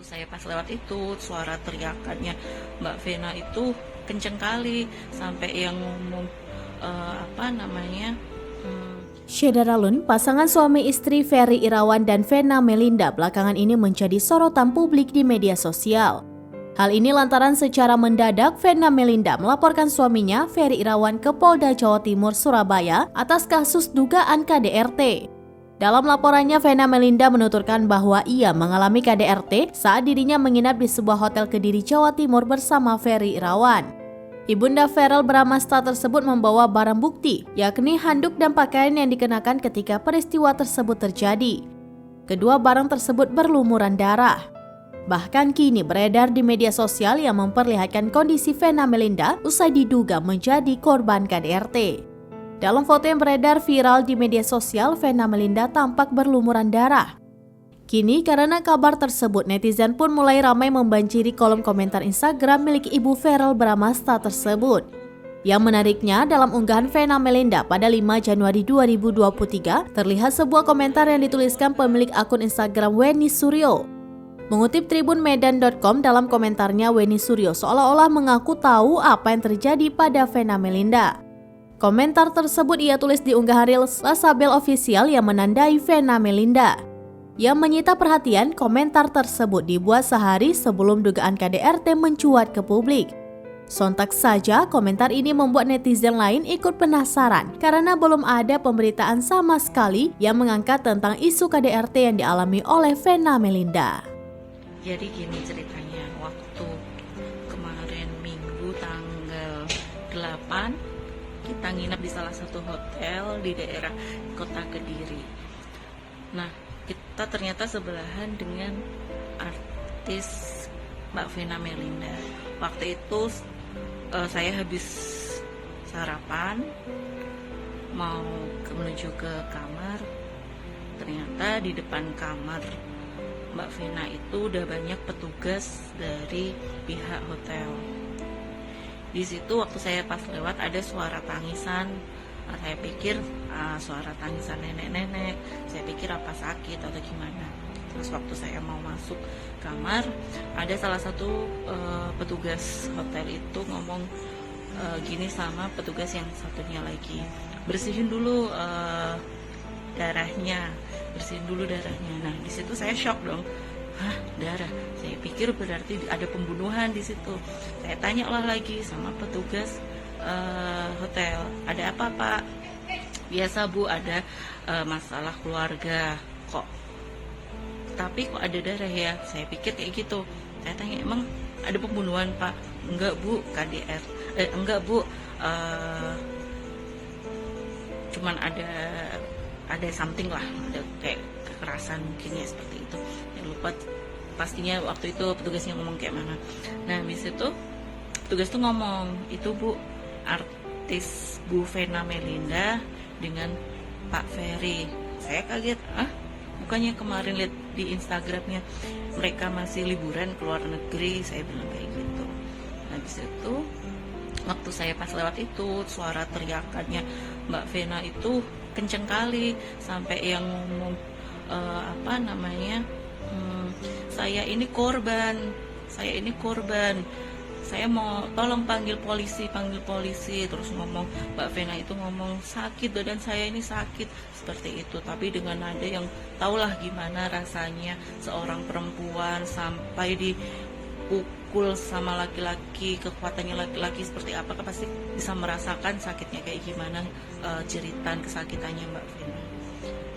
Waktu saya pas lewat itu, suara teriakannya Mbak Vena itu kenceng kali sampai yang ngomong apa namanya? Syederalun, pasangan suami istri Ferry Irawan dan Vena Melinda belakangan ini menjadi sorotan publik di media sosial. Hal ini lantaran secara mendadak Vena Melinda melaporkan suaminya Ferry Irawan ke Polda Jawa Timur Surabaya atas kasus dugaan KDRT. Dalam laporannya, Vena Melinda menuturkan bahwa ia mengalami KDRT saat dirinya menginap di sebuah hotel Kediri, Jawa Timur bersama Ferry Irawan. Ibunda Verrel Bramasta tersebut membawa barang bukti, yakni handuk dan pakaian yang dikenakan ketika peristiwa tersebut terjadi. Kedua barang tersebut berlumuran darah. Bahkan kini beredar di media sosial yang memperlihatkan kondisi Vena Melinda usai diduga menjadi korban KDRT. Dalam foto yang beredar viral di media sosial, Vena Melinda tampak berlumuran darah. Kini karena kabar tersebut, netizen pun mulai ramai membanjiri kolom komentar Instagram milik Ibu Verrel Bramasta tersebut. Yang menariknya, dalam unggahan Vena Melinda pada 5 Januari 2023, terlihat sebuah komentar yang dituliskan pemilik akun Instagram Weni Suryo. Mengutip tribunmedan.com, dalam komentarnya Weni Suryo seolah-olah mengaku tahu apa yang terjadi pada Vena Melinda. Komentar tersebut ia tulis di unggahan Reels Lasabel Official yang menandai Vena Melinda. Yang menyita perhatian, komentar tersebut dibuat sehari sebelum dugaan KDRT mencuat ke publik. Sontak saja, komentar ini membuat netizen lain ikut penasaran karena belum ada pemberitaan sama sekali yang mengangkat tentang isu KDRT yang dialami oleh Vena Melinda. Jadi gini ceritanya, waktu kemarin Minggu tanggal 8 kita nginep di salah satu hotel di daerah Kota Kediri. Nah, kita ternyata sebelahan dengan artis Mbak Vena Melinda. Waktu itu saya habis sarapan mau menuju ke kamar. Ternyata di depan kamar Mbak Vena itu udah banyak petugas dari pihak hotel. Di situ waktu saya pas lewat ada suara tangisan. Saya pikir suara tangisan nenek-nenek. Saya pikir apa sakit atau gimana. Terus waktu saya mau masuk kamar, ada salah satu petugas hotel itu ngomong gini sama petugas yang satunya lagi, bersihin dulu darahnya, bersihin dulu darahnya. Nah, di situ saya shock dong. Hah, darah? Saya pikir berarti ada pembunuhan di situ. Saya tanya lah lagi sama petugas hotel, ada apa Pak? Biasa Bu, ada masalah keluarga. Tapi kok ada darah ya? Saya pikir kayak gitu. Saya tanya, emang ada pembunuhan Pak? Enggak Bu, KDR. Enggak Bu, cuman ada something lah, ada kayak kekerasan mungkin ya, seperti itu. Yang lupa pastinya waktu itu petugasnya ngomong kayak mana. Nah, habis itu petugas tuh ngomong, itu Bu, artis Bu Vena Melinda dengan Pak Ferry. Saya kaget, bukannya kemarin lihat di Instagramnya mereka masih liburan ke luar negeri, saya bilang kayak gitu. Habis itu waktu saya pas lewat itu, suara teriakannya Mbak Vena itu kenceng kali sampai yang ngomong apa namanya, saya ini korban, saya mau tolong panggil polisi. Terus ngomong, Mbak Vena itu ngomong, sakit, badan saya ini sakit, seperti itu. Tapi dengan nada yang tahulah gimana rasanya seorang perempuan sampai dipukul sama laki-laki, kekuatannya laki-laki seperti apa, kan pasti bisa merasakan sakitnya kayak gimana, jeritan kesakitannya Mbak Vena.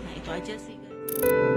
Nah, itu aja sih guys.